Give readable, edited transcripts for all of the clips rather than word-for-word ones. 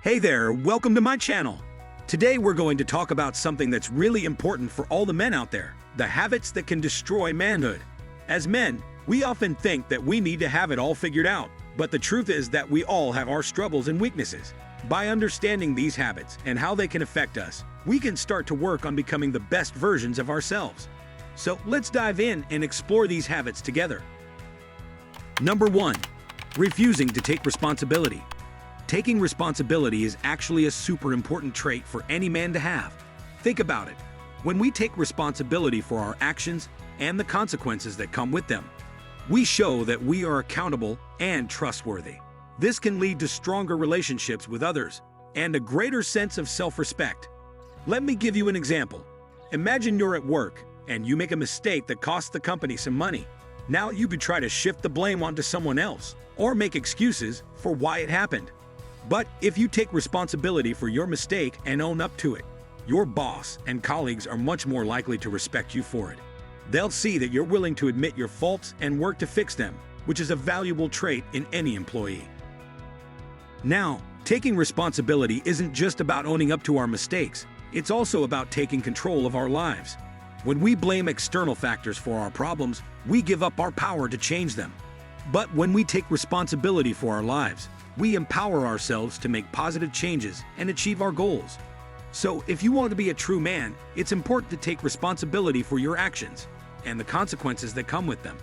Hey there, welcome to my channel. Today we're going to talk about something that's really important for all the men out there, the habits that can destroy manhood. As men, we often think that we need to have it all figured out, but the truth is that we all have our struggles and weaknesses. By understanding these habits and how they can affect us, we can start to work on becoming the best versions of ourselves. So let's dive in and explore these habits together. Number 1. Refusing to take responsibility. Taking responsibility is actually a super important trait for any man to have. Think about it. When we take responsibility for our actions and the consequences that come with them, we show that we are accountable and trustworthy. This can lead to stronger relationships with others and a greater sense of self-respect. Let me give you an example. Imagine you're at work and you make a mistake that costs the company some money. Now you could try to shift the blame onto someone else or make excuses for why it happened. But if you take responsibility for your mistake and own up to it, your boss and colleagues are much more likely to respect you for it. They'll see that you're willing to admit your faults and work to fix them, which is a valuable trait in any employee. Now, taking responsibility isn't just about owning up to our mistakes, it's also about taking control of our lives. When we blame external factors for our problems, we give up our power to change them. But when we take responsibility for our lives, we empower ourselves to make positive changes and achieve our goals. So if you want to be a true man, it's important to take responsibility for your actions and the consequences that come with them.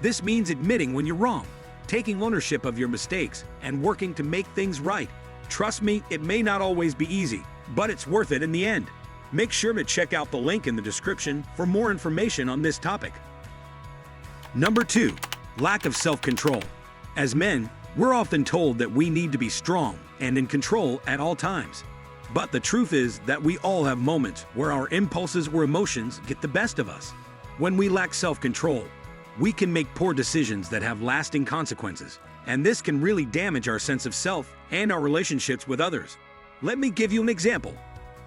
This means admitting when you're wrong, taking ownership of your mistakes, and working to make things right. Trust me, it may not always be easy, but it's worth it in the end. Make sure to check out the link in the description for more information on this topic. Number 2. Lack of self-control. As men, we're often told that we need to be strong and in control at all times. But the truth is that we all have moments where our impulses or emotions get the best of us. When we lack self-control, we can make poor decisions that have lasting consequences, and this can really damage our sense of self and our relationships with others. Let me give you an example.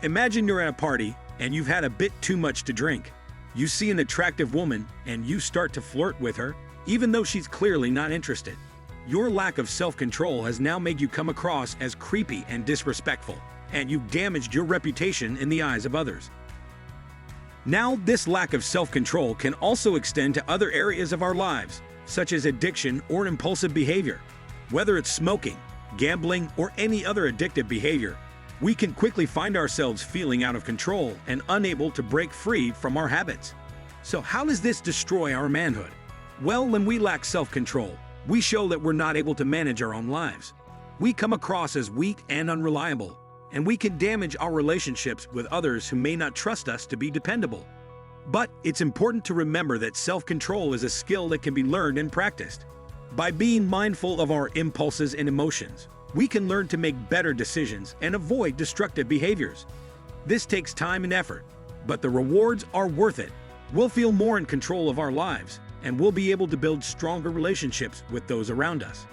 Imagine you're at a party and you've had a bit too much to drink. You see an attractive woman and you start to flirt with her, even though she's clearly not interested. Your lack of self-control has now made you come across as creepy and disrespectful, and you've damaged your reputation in the eyes of others. Now, this lack of self-control can also extend to other areas of our lives, such as addiction or impulsive behavior. Whether it's smoking, gambling, or any other addictive behavior, we can quickly find ourselves feeling out of control and unable to break free from our habits. So how does this destroy our manhood? Well, when we lack self-control, we show that we're not able to manage our own lives. We come across as weak and unreliable, and we can damage our relationships with others who may not trust us to be dependable. But it's important to remember that self-control is a skill that can be learned and practiced. By being mindful of our impulses and emotions, we can learn to make better decisions and avoid destructive behaviors. This takes time and effort, but the rewards are worth it. We'll feel more in control of our lives, and we'll be able to build stronger relationships with those around us.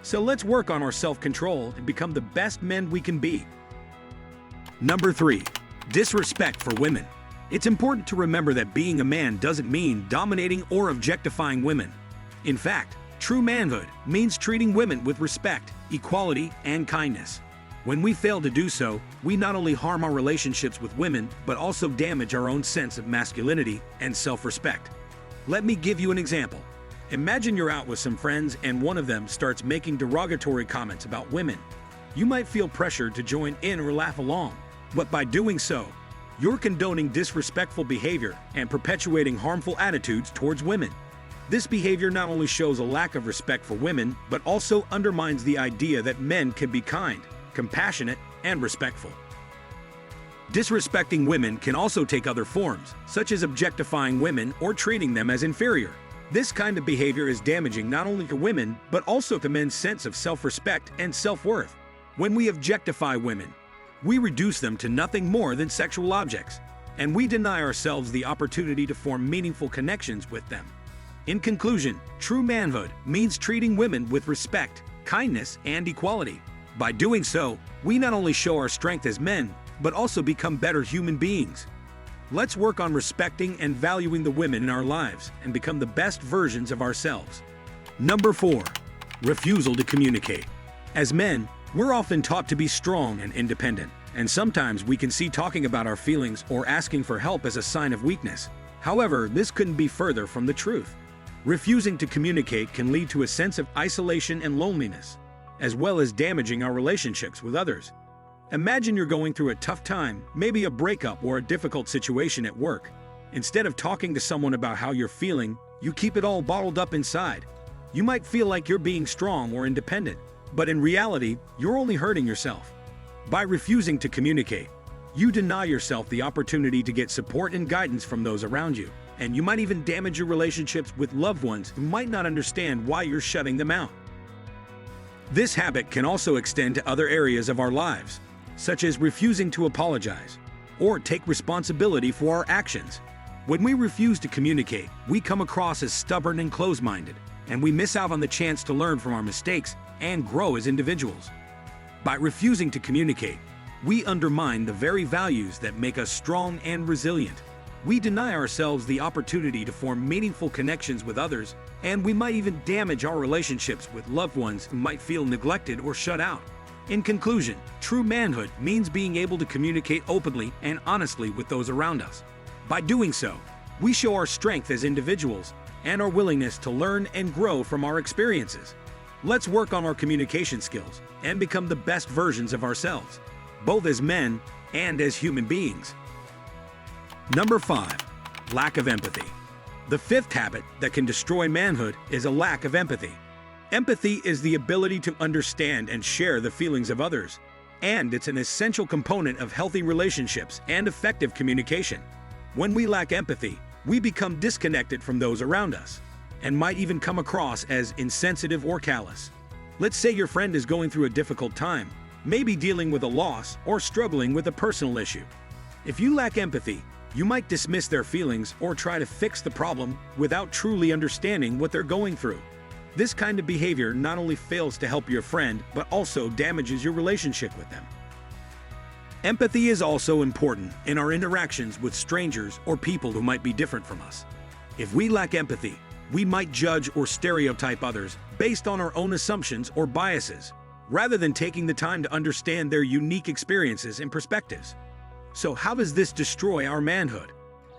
So let's work on our self-control and become the best men we can be. Number 3. Disrespect for women. It's important to remember that being a man doesn't mean dominating or objectifying women. In fact, true manhood means treating women with respect, equality, and kindness. When we fail to do so, we not only harm our relationships with women, but also damage our own sense of masculinity and self-respect. Let me give you an example. Imagine you're out with some friends and one of them starts making derogatory comments about women. You might feel pressured to join in or laugh along, but by doing so, you're condoning disrespectful behavior and perpetuating harmful attitudes towards women. This behavior not only shows a lack of respect for women, but also undermines the idea that men can be kind, compassionate, and respectful. Disrespecting women can also take other forms, such as objectifying women or treating them as inferior. This kind of behavior is damaging not only to women, but also to men's sense of self-respect and self-worth. When we objectify women, we reduce them to nothing more than sexual objects, and we deny ourselves the opportunity to form meaningful connections with them. In conclusion, true manhood means treating women with respect, kindness, and equality. By doing so, we not only show our strength as men, but also become better human beings. Let's work on respecting and valuing the women in our lives and become the best versions of ourselves. Number 4. Refusal to communicate. As men, We're often taught to be strong and independent, and sometimes we can see talking about our feelings or asking for help as a sign of weakness. However, this couldn't be further from the truth. Refusing to communicate can lead to a sense of isolation and loneliness, as well as damaging our relationships with others. Imagine you're going through a tough time, maybe a breakup or a difficult situation at work. Instead of talking to someone about how you're feeling, you keep it all bottled up inside. You might feel like you're being strong or independent, but in reality, you're only hurting yourself. By refusing to communicate, you deny yourself the opportunity to get support and guidance from those around you, and you might even damage your relationships with loved ones who might not understand why you're shutting them out. This habit can also extend to other areas of our lives, such as refusing to apologize or take responsibility for our actions. When we refuse to communicate, we come across as stubborn and closed-minded, and we miss out on the chance to learn from our mistakes and grow as individuals. By refusing to communicate, we undermine the very values that make us strong and resilient. We deny ourselves the opportunity to form meaningful connections with others, and we might even damage our relationships with loved ones who might feel neglected or shut out. In conclusion, true manhood means being able to communicate openly and honestly with those around us. By doing so, we show our strength as individuals and our willingness to learn and grow from our experiences. Let's work on our communication skills and become the best versions of ourselves, both as men and as human beings. Number 5. Lack of empathy. The fifth habit that can destroy manhood is a lack of empathy. Empathy is the ability to understand and share the feelings of others, and it's an essential component of healthy relationships and effective communication. When we lack empathy, we become disconnected from those around us, and might even come across as insensitive or callous. Let's say your friend is going through a difficult time, maybe dealing with a loss or struggling with a personal issue. If you lack empathy, you might dismiss their feelings or try to fix the problem without truly understanding what they're going through. This kind of behavior not only fails to help your friend, but also damages your relationship with them. Empathy is also important in our interactions with strangers or people who might be different from us. If we lack empathy, we might judge or stereotype others based on our own assumptions or biases, rather than taking the time to understand their unique experiences and perspectives. So how does this destroy our manhood?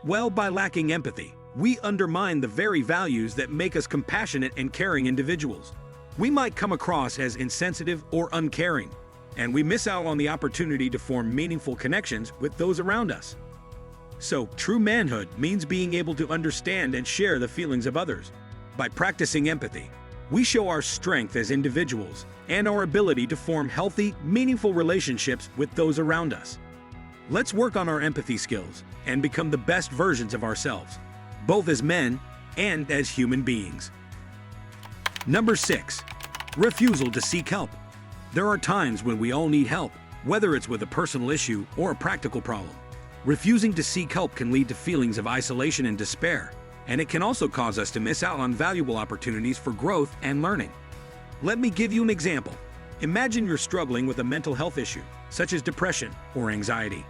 Well, by lacking empathy, we undermine the very values that make us compassionate and caring individuals. We might come across as insensitive or uncaring, and we miss out on the opportunity to form meaningful connections with those around us. So, true manhood means being able to understand and share the feelings of others. By practicing empathy, we show our strength as individuals and our ability to form healthy, meaningful relationships with those around us. Let's work on our empathy skills and become the best versions of ourselves, both as men and as human beings. Number 6. Refusal to seek help. There are times when we all need help, whether it's with a personal issue or a practical problem. Refusing to seek help can lead to feelings of isolation and despair, and it can also cause us to miss out on valuable opportunities for growth and learning. Let me give you an example. Imagine you're struggling with a mental health issue, such as depression or anxiety.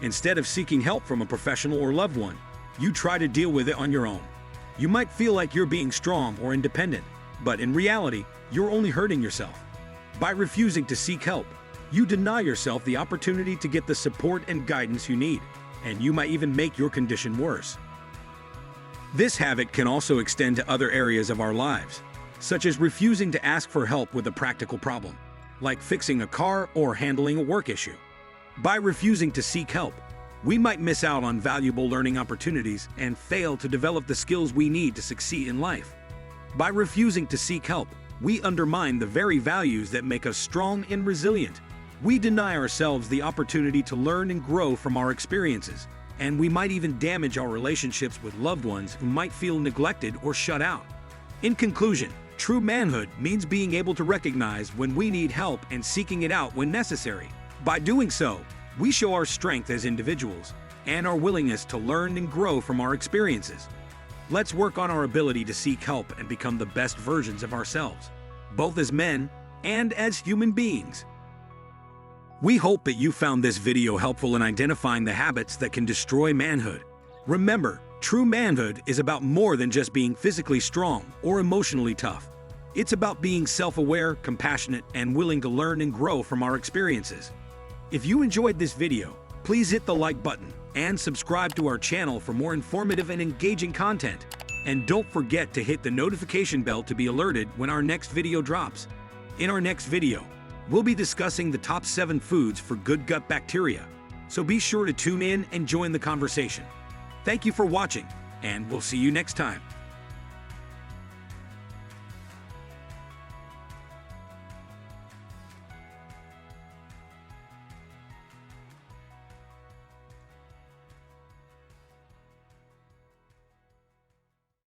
Instead of seeking help from a professional or loved one, you try to deal with it on your own. You might feel like you're being strong or independent, but in reality, you're only hurting yourself. By refusing to seek help, you deny yourself the opportunity to get the support and guidance you need, and you might even make your condition worse. This habit can also extend to other areas of our lives, such as refusing to ask for help with a practical problem, like fixing a car or handling a work issue. By refusing to seek help, we might miss out on valuable learning opportunities and fail to develop the skills we need to succeed in life. By refusing to seek help, we undermine the very values that make us strong and resilient. We deny ourselves the opportunity to learn and grow from our experiences, and we might even damage our relationships with loved ones who might feel neglected or shut out. In conclusion, true manhood means being able to recognize when we need help and seeking it out when necessary. By doing so, we show our strength as individuals and our willingness to learn and grow from our experiences. Let's work on our ability to seek help and become the best versions of ourselves, both as men and as human beings. We hope that you found this video helpful in identifying the habits that can destroy manhood. Remember, true manhood is about more than just being physically strong or emotionally tough. It's about being self-aware, compassionate, and willing to learn and grow from our experiences. If you enjoyed this video, please hit the like button and subscribe to our channel for more informative and engaging content. And don't forget to hit the notification bell to be alerted when our next video drops. In our next video, we'll be discussing the top 7 foods for good gut bacteria. So be sure to tune in and join the conversation. Thank you for watching, and we'll see you next time.